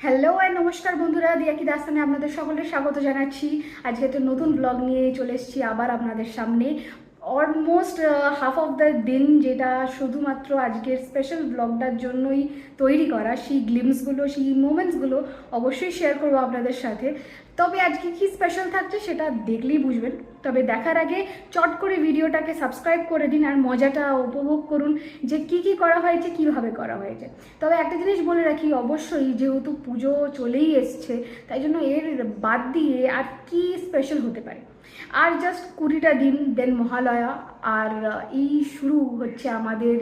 Hello and নমস্কার বন্ধুরা, দিয়াকি দাস্তানে আপনাদের সকলের স্বাগত জানাচ্ছি। আজকে একটা নতুন ব্লগ নিয়ে চলে এসেছি আবার আপনাদের সামনে। অলমোস্ট হাফ অফ দ্য দিন, যেটা শুধুমাত্র আজকের স্পেশাল ব্লগটার জন্যই তৈরি করা, সেই গ্লিমসগুলো, সেই মোমেন্টসগুলো অবশ্যই শেয়ার করবো আপনাদের সাথে। তবে আজকে কি স্পেশাল থাকছে সেটা দেখলেই বুঝবেন। তবে দেখার আগে চট করে ভিডিওটাকে সাবস্ক্রাইব করে দিন আর মজাটা উপভোগ করুন যে কি কি করা হয়েছে, কিভাবে করা হয়েছে। তবে একটা জিনিস বলে রাখি, অবশ্যই যেহেতু পুজো চলেই এসছে, তাই জন্য এর বাদ দিয়ে আর কি স্পেশাল হতে পারে। আর জাস্ট 20টা দিন, দেন মহালয়া, আর এই শুরু হচ্ছে আমাদের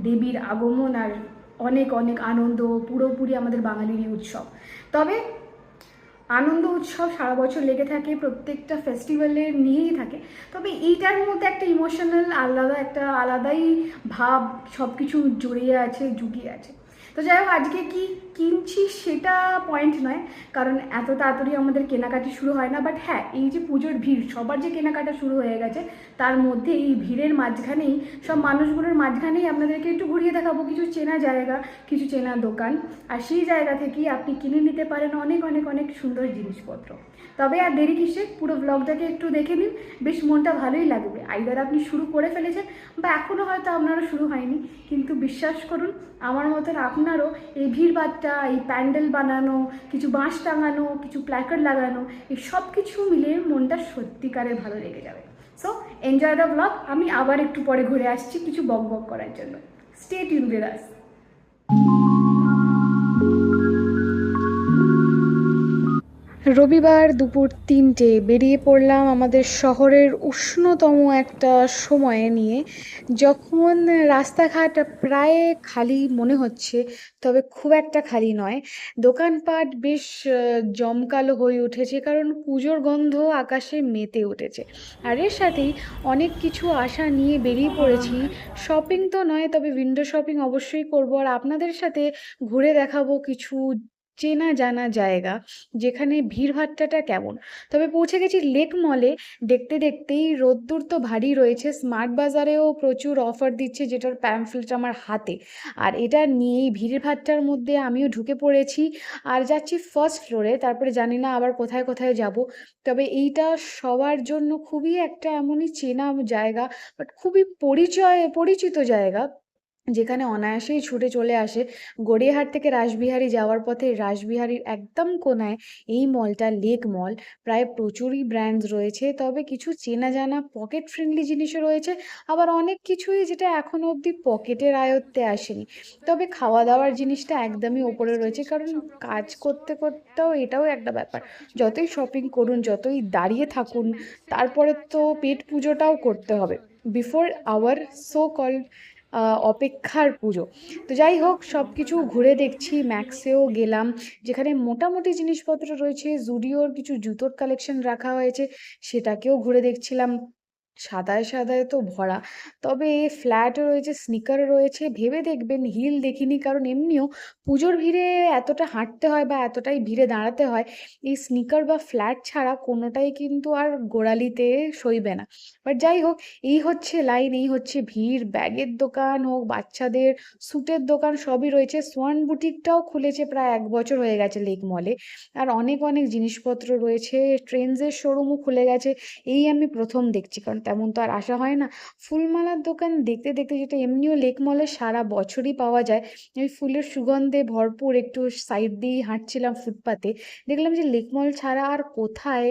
দেবীর আগমন, আর অনেক অনেক আনন্দ, পুরোপুরি আমাদের বাঙালিরই উৎসব। তবে আনন্দ উৎসব সারা বছর লেগে থাকে, প্রত্যেকটা ফেস্টিভ্যালে নিয়েই থাকে। তবে এইটার মধ্যে একটা ইমোশনাল আলাদাই ভাব, সব কিছু জড়িয়ে আছে, জুগিয়ে আছে। তো যাই হোক, আজকে কি কিনছি সেটা পয়েন্ট নয়, কারণ এত তাড়াতাড়ি আমাদের কেনাকাটি শুরু হয় না। বাট হ্যাঁ, এই যে পুজোর ভিড়, সবার যে কেনাকাটা শুরু হয়ে গেছে, তার মধ্যে এই ভিড়ের মাঝখানেই, সব মানুষগুলোর মাঝখানেই আপনাদেরকে একটু ঘুরিয়ে দেখাবো কিছু চেনা জায়গা, কিছু চেনা দোকান। আর সেই জায়গা থেকেই আপনি কিনে নিতে পারেন অনেক অনেক অনেক সুন্দর জিনিসপত্র। তবে আর দেরি কিসে, পুরো ব্লগটাকে একটু দেখে নিন, বেশ মনটা ভালোই লাগবে। আইদার আপনি শুরু করে ফেলেছেন বা এখনও হয়তো আপনারও শুরু হয়নি, কিন্তু বিশ্বাস করুন, আমার মতন আপনারও এই ভিড়ভাট্টা, এই প্যান্ডেল বানানো, কিছু বাঁশ টাঙানো, কিছু প্ল্যাকার্ড লাগানো, এই সব কিছু মিলিয়ে মনটা সত্যিকারের ভালো লেগে যাবে। So enjoy the blog. আমি আবার একটু পরে ঘুরে আসছি কিছু বক বক করার জন্য। Stay tune with us. রবিবার দুপুর 3টে বেরিয়ে পড়লাম আমাদের শহরের উষ্ণতম একটা সময়ে নিয়ে, যখন রাস্তাঘাট প্রায় খালি মনে হচ্ছে, তবে খুব একটা খালি নয়। দোকানপাট বেশ জমকালো হয়ে উঠেছে, কারণ পুজোর গন্ধ আকাশে মেতে উঠেছে। আর এর সাথেই অনেক কিছু আশা নিয়ে বেরিয়ে পড়েছি। শপিং তো নয়, তবে উইন্ডো শপিং অবশ্যই করবো, আর আপনাদের সাথে ঘুরে দেখাবো কিছু চেনা জানা জায়গা, যেখানে ভিড়ভাট্টাটা কেমন। তবে পৌঁছে গেছি লেক মলে। দেখতে দেখতেই রোদ্দুর তো ভারী রয়েছে, স্মার্ট বাজারেও প্রচুর অফার দিচ্ছে, যেটার প্যাম্পলেট আমার হাতে। আর এটা নিয়েই ভিড়ভাট্টার মধ্যে আমিও ঢুকে পড়েছি, আর যাচ্ছি ফার্স্ট ফ্লোরে, তারপরে জানি না আবার কোথায় কোথায় যাব। তবে এইটা সবার জন্য খুবই একটা এমনই চেনা জায়গা, বাট খুবই পরিচিত জায়গা, যেখানে অনায়াসেই ছুটে চলে আসে। গড়িয়াহাট থেকে রাসবিহারী যাওয়ার পথে রাসবিহারীর একদম কোনায় এই মলটা, লেক মল। প্রায় প্রচুরই ব্র্যান্ডস রয়েছে, তবে কিছু চেনা জানা পকেট ফ্রেন্ডলি জিনিসও রয়েছে, আবার অনেক কিছুই যেটা এখনো অবধি পকেটের আয়ত্তে আসেনি। তবে খাওয়া দাওয়ার জিনিসটা একদমই ওপরে রয়েছে, কারণ কাজ করতে করতেও এটাও একটা ব্যাপার। যতই শপিং করুন, যতই দাঁড়িয়ে থাকুন, তারপরে তো পেট পুজোটাও করতে হবে, বিফোর আওয়ার সো কল্ড অপেক্ষার পুজো। তো যাই হোক, সব কিছু ঘুরে দেখছি। ম্যাক্সেও গেলাম, যেখানে মোটামুটি জিনিসপত্র রয়েছে। জুডিওর কিছু জুতোর কালেকশন রাখা হয়েছে, সেটাকেও ঘুরে দেখছিলাম। সাদায় সাদায় তো ভরা, তবে ফ্ল্যাটও রয়েছে, স্নিকারও রয়েছে। ভেবে দেখবেন হিল দেখিনি, কারণ এমনিও পুজোর ভিড়ে এতটা হাঁটতে হয় বা এতটাই ভিড়ে দাঁড়াতে হয়, এই স্নিকার বা ফ্ল্যাট ছাড়া কোনোটাই কিন্তু আর গোড়ালিতে সইবে না। বাট যাই হোক, এই হচ্ছে লাইন, এই হচ্ছে ভিড়। ব্যাগের দোকান হোক, বাচ্চাদের স্যুটের দোকান, সবই রয়েছে। সোয়ান বুটিকটাও খুলেছে, প্রায় 1 বছর হয়ে গেছে লেক মলে। আর অনেক অনেক জিনিসপত্র রয়েছে। ট্রেন্ডসের শোরুমও খুলে গেছে, এই আমি প্রথম দেখছি, কারণ তেমন তো আর আসা হয় না। ফুলমালার দোকান দেখতে দেখতে, যেটা এমনিও লেক মলে সারা বছরই পাওয়া যায়, ওই ফুলের সুগন্ধে ভরপুর। একটু সাইড দিয়েই হাঁটছিলাম ফুটপাতে, দেখলাম যে লেক মল ছাড়া আর কোথায়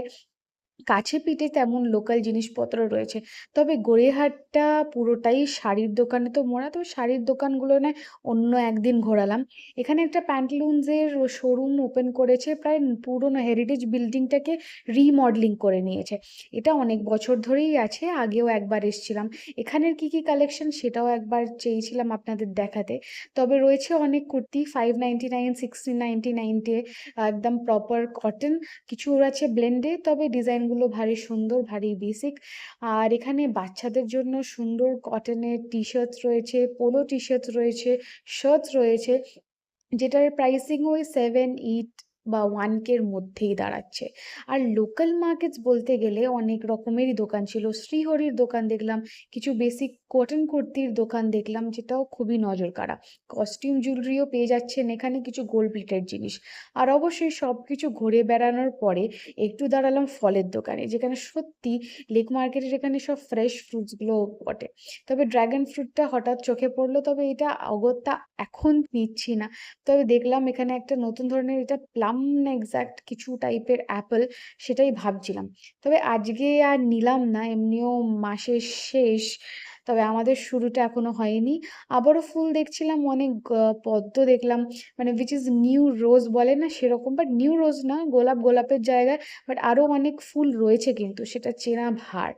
কাছে পিঠে তেমন লোকাল জিনিসপত্র রয়েছে। তবে গড়িয়াহাটটা পুরোটাই শাড়ির দোকানে তো মোড়া, তো শাড়ির দোকানগুলো নয়, অন্য একদিন ঘোরালাম। এখানে একটা প্যান্টালুন্সের শোরুম ওপেন করেছে, প্রায় পুরোনো হেরিটেজ বিল্ডিংটাকে রিমডেলিং করে নিয়েছে। এটা অনেক বছর ধরেই আছে, আগেও একবার এসেছিলাম। এখানের কি কি কালেকশন সেটাও একবার চেয়েছিলাম আপনাদের দেখাতে। তবে রয়েছে অনেক কুর্তি, 599, 1699, একদম প্রপার কটন। কিছু আছে ব্লেন্ডে, তবে ডিজাইনগুলো ভারী সুন্দর, ভারী বেসিক। আর এখানে বাচ্চাদের জন্য সুন্দর কটনের টি শার্টস রয়েছে, পোলো টি শার্টস রয়েছে, শার্টস রয়েছে, যেটার প্রাইসিং ওই 7, 8 বা 1K এর মধ্যেই দাঁড়াচ্ছে। আর লোকাল মার্কেটস বলতে গেলে অনেক রকমেরই দোকান ছিল। শ্রীহরির দোকান দেখলাম, কিছু বেসিক কটন কুর্তির দোকান দেখলাম, যেটাও খুবই নজরকাড়া। কস্টিউম জুয়েলারিও পেয়ে যাচ্ছেন এখানে, কিছু গোল্ড প্লেটেড জিনিস। আর অবশ্যই সবকিছু ঘুরে বেড়ানোর পরে একটু দাঁড়ালাম ফলের দোকানে, যেখানে সত্যি লেক মার্কেটের এখানে সব ফ্রেশ ফ্রুটসগুলো বটে। তবে ড্রাগন ফ্রুটটা হঠাৎ চোখে পড়লো, তবে এটা অগত্যা এখন নিচ্ছি না। তবে দেখলাম এখানে একটা নতুন ধরনের, এটা প্লাম না এক্সাক্ট কিছু টাইপের অ্যাপেল, সেটাই ভাবছিলাম। তবে আজকে আর নিলাম না, এমনিও মাসের শেষ, তবে আমাদের শুরুটা এখনো হয়নি। আবারও ফুল দেখছিলাম অনেক, পদ্ম দেখলাম, মানে উইচ ইজ নিউ রোজ বলে না সেরকম, বাট নিউ রোজ না, গোলাপ গোলাপের জায়গায়, বাট আরও অনেক ফুল রয়েছে কিন্তু সেটা চেনা ভার।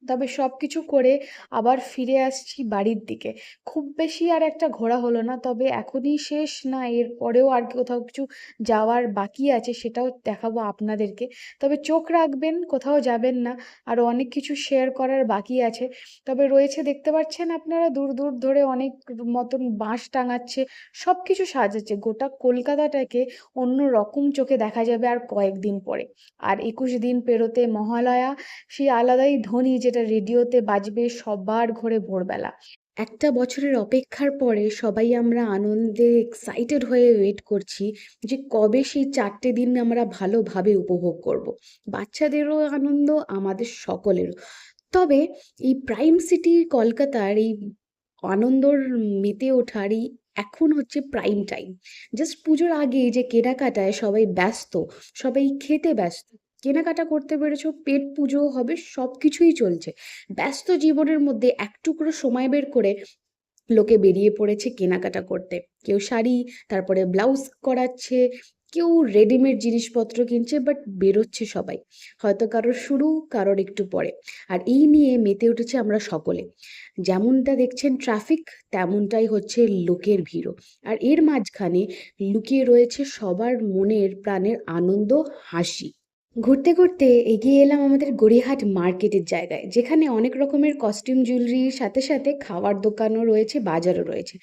তবে সবকিছু করে আবার ফিরে আসছি বাড়ির দিকে। খুব বেশি আর একটা ঘোরা হলো না, তবে এখনই শেষ না, এর পরেও আর কোথাও কিছু যাওয়ার বাকি আছে, সেটাও দেখাবো আপনাদেরকে। তবে চোখ রাখবেন, কোথাও যাবেন না, আরও অনেক কিছু শেয়ার করার বাকি আছে। তবে রয়েছে, দেখতে পাচ্ছেন আপনারা, দূর দূর ধরে অনেক মতন বাঁশ টাঙাচ্ছে, সব কিছু সাজাচ্ছে, গোটা কলকাতাটাকে অন্য রকম চোখে দেখা যাবে আর কয়েকদিন পরে। আর 21 দিন পেরোতে মহালয়া, সেই আলাদাই ধ্বনি যেটা রেডিওতে বাজবে সবার ঘরে ভোরবেলা। একটা বছরের অপেক্ষার পরে সবাই আমরা আনন্দে এক্সাইটেড হয়ে ওয়েট করছি যে কবে সেই 4টে দিন আমরা ভালোভাবে উপভোগ করব। বাচ্চাদেরও আনন্দ, আমাদের সকলেরও। তবে এই প্রাইম সিটি কলকাতার এই আনন্দর মেতে ওঠার এই এখন হচ্ছে প্রাইম টাইম। জাস্ট পুজোর আগে যে কেনাকাটায় সবাই ব্যস্ত, সবাই খেতে ব্যস্ত, কেনাকাটা করতে পেরেছো, পেট পুজো হবে, সব কিছুই চলছে। ব্যস্ত জীবনের মধ্যে এক টুকরো সময় বের করে লোকে বেরিয়ে পড়েছে কেনাকাটা করতে। কেউ শাড়ি, তারপরে ব্লাউজ করাচ্ছে, কেউ রেডিমেড জিনিসপত্র কিনছে, বাট বেরোচ্ছে সবাই। হয়তো কারোর শুরু, কারোর একটু পরে। আর এই নিয়ে মেতে উঠেছে আমরা সকলে। যেমনটা দেখছেন ট্রাফিক, তেমনটাই হচ্ছে লোকের ভিড়ও। আর এর মাঝখানে লুকিয়ে রয়েছে সবার মনের প্রাণের আনন্দ, হাসি। ঘুরতে ঘুরতে এগিয়ে এলাম আমাদের গড়িয়াহাট মার্কেটের জায়গায়, যেখানে অনেক রকমের কস্টিউম জুয়েলারির সাথে সাথে খাওয়ার দোকানও রয়েছে, বাজারও রয়েছে।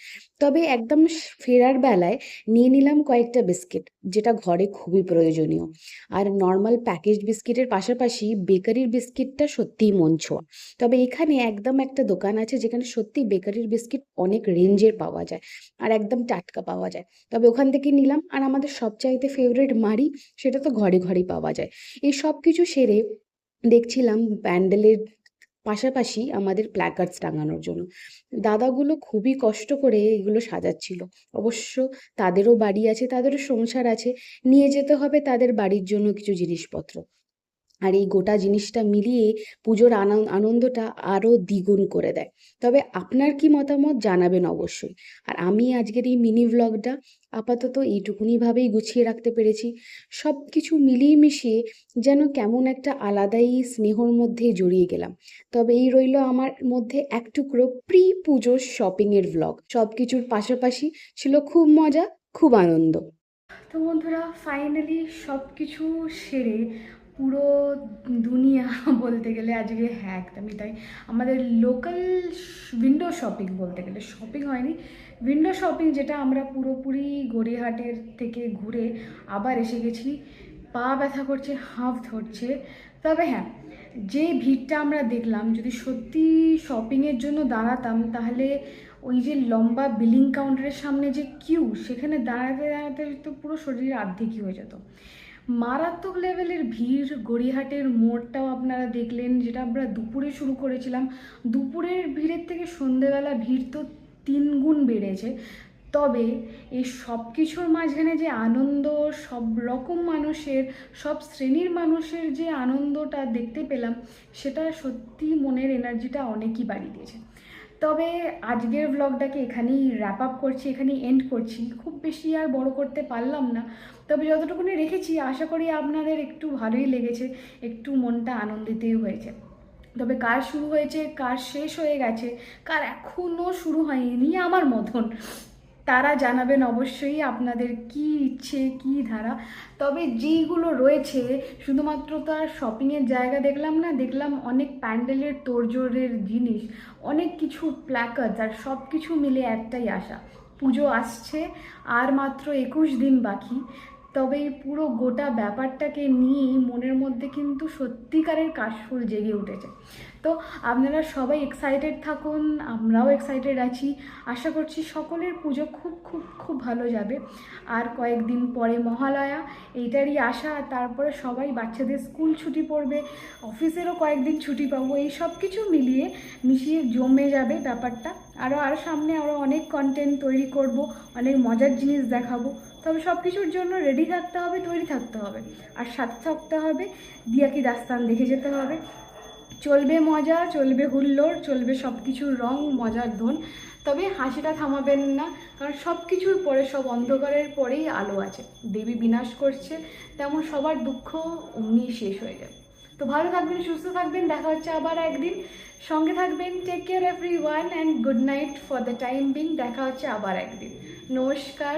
তবে একদম ফেরার বেলায় নিয়ে নিলাম কয়েকটা বিস্কিট, যেটা ঘরে খুবই প্রয়োজনীয়। আর নর্মাল প্যাকেজড বিস্কিটের পাশাপাশি বেকারির বিস্কিটটা সত্যিই মন ছোঁয়া। তবে এখানে একদম একটা দোকান আছে যেখানে সত্যি বেকারির বিস্কিট অনেক রেঞ্জের পাওয়া যায়, আর একদম টাটকা পাওয়া যায়। তবে ওখান থেকে নিলাম। আর আমাদের সবচাইতে ফেভারিট মারি, সেটা তো ঘরে ঘরেই পাওয়া যায়। এই সব কিছু সেরে দেখছিলাম প্যান্ডেলের পাশাপাশি আমাদের প্ল্যাকার্ডস টাঙানোর জন্য দাদাগুলো খুবই কষ্ট করে এগুলো সাজাচ্ছিল। অবশ্য তাদেরও বাড়ি আছে, তাদেরও সংসার আছে, নিয়ে যেতে হবে তাদের বাড়ির জন্য কিছু জিনিসপত্র। আর এই গোটা জিনিসটা মিলিয়ে পুজোর আনন্দটা আরও দ্বিগুণ করে দেয়। তবে আপনার কি মতামত জানাবেন অবশ্যই। আর আমি আজকের এই মিনি ভ্লগটা আপাতত এইটুকুনিভাবেই গুছিয়ে রাখতে পেরেছি। সব কিছু মিলিয়ে মিশিয়ে যেন কেমন একটা আলাদাই স্নেহর মধ্যে জড়িয়ে গেলাম। তবে এই রইল আমার মধ্যে এক টুকরো প্রি পুজোর শপিংয়ের ভ্লগ। সব কিছুর পাশাপাশি ছিল খুব মজা, খুব আনন্দ। তো বন্ধুরা, ফাইনালি সব কিছু সেরে পুরো দুনিয়া বলতে গেলে আজকে, হ্যাঁ একদমই তাই, আমাদের লোকাল উইন্ডো শপিং বলতে গেলে, শপিং হয়নি, উইন্ডো শপিং, যেটা আমরা পুরোপুরি গড়িয়াহাটের থেকে ঘুরে আবার এসে গেছি। পা ব্যথা করছে, হাঁফ ধরছে। তবে হ্যাঁ, যে ভিড়টা আমরা দেখলাম, যদি সত্যি শপিংয়ের জন্য দাঁড়াতাম, তাহলে ওই যে লম্বা বিলিং কাউন্টারের সামনে যে কিউ, সেখানে দাঁড়াতে দাঁড়াতে তো পুরো শরীর আর্ধেকই হয়ে যেত। মারাত্মক লেভেলের ভিড়। গড়িয়াহাটের মোড়টাও আপনারা দেখলেন, যেটা আমরা দুপুরে শুরু করেছিলাম, দুপুরের ভিড়ের থেকে সন্ধেবেলা ভিড় তো 3 গুণ বেড়েছে। তবে এই সব কিছুর মাঝখানে যে আনন্দ, সব রকম মানুষের, সব শ্রেণীর মানুষের যে আনন্দটা দেখতে পেলাম, সেটা সত্যি মনের এনার্জিটা অনেকই বাড়িয়ে দিয়েছে। তবে আজকের ব্লগটাকে এখানেই র্যাপ আপ করছি, এখানেই এন্ড করছি। খুব বেশি আর বড় করতে পারলাম না, তবে যতটুকুনি রেখেছি আশা করি আপনাদের একটু ভালোই লেগেছে, একটু মনটা আনন্দিতই হয়েছে। তবে কার শুরু হয়েছে, কার শেষ হয়ে গেছে, কার এখনও শুরু হয়নি আমার মতন, তারা জানাবেন অবশ্যই আপনাদের কি ইচ্ছে, কি ধারা। তবে যেইগুলো রয়েছে, শুধুমাত্র তো আর শপিংয়ের জায়গা দেখলাম না, দেখলাম অনেক প্যান্ডেলের তোড়জোড়ের জিনিস, অনেক কিছু প্ল্যাকার্ডস, আর সব কিছু মিলে একটাই আশা, পুজো আসছে, আর মাত্র 21 দিন বাকি। তবে এই পুরো গোটা ব্যাপারটাকে নিয়েই মনের মধ্যে কিন্তু সত্যিকারের কাশফুল জেগে উঠেছে। তো আপনারা সবাই এক্সাইটেড থাকুন, আমরাও এক্সাইটেড আছি। আশা করছি সকলের পুজো খুব খুব খুব ভালো যাবে। আর কয়েকদিন পরে মহালয়া, এইটারই আশা। তারপরে সবাই বাচ্চাদের স্কুল ছুটি পড়বে, অফিসেরও কয়েকদিন ছুটি পাবো। এই সব কিছু মিলিয়ে মিশিয়ে জমে যাবে ব্যাপারটা। আরও সামনে অনেক কন্টেন্ট তৈরি করব, অনেক মজার জিনিস দেখাবো। তবে সব কিছুর জন্য রেডি থাকতে হবে, তৈরি থাকতে হবে, আর সাথে থাকতে হবে দিয়া কি দাস্তান দেখে যেতে হবে। চলবে মজা, চলবে হুল্লোড়, চলবে সব কিছুর রং, মজার ধন। তবে হাসিটা থামাবেন না, কারণ সব কিছুর পরে, সব অন্ধকারের পরেই আলো আছে। দেবী বিনাশ করছে, তেমন সবার দুঃখ অমনি শেষ হয়ে যাবে। তো ভালো থাকবেন, সুস্থ থাকবেন, দেখা হচ্ছে আবার একদিন। সঙ্গে থাকবেন। Take care everyone and good night for the time being. দেখা হচ্ছে আবার একদিন। নমস্কার।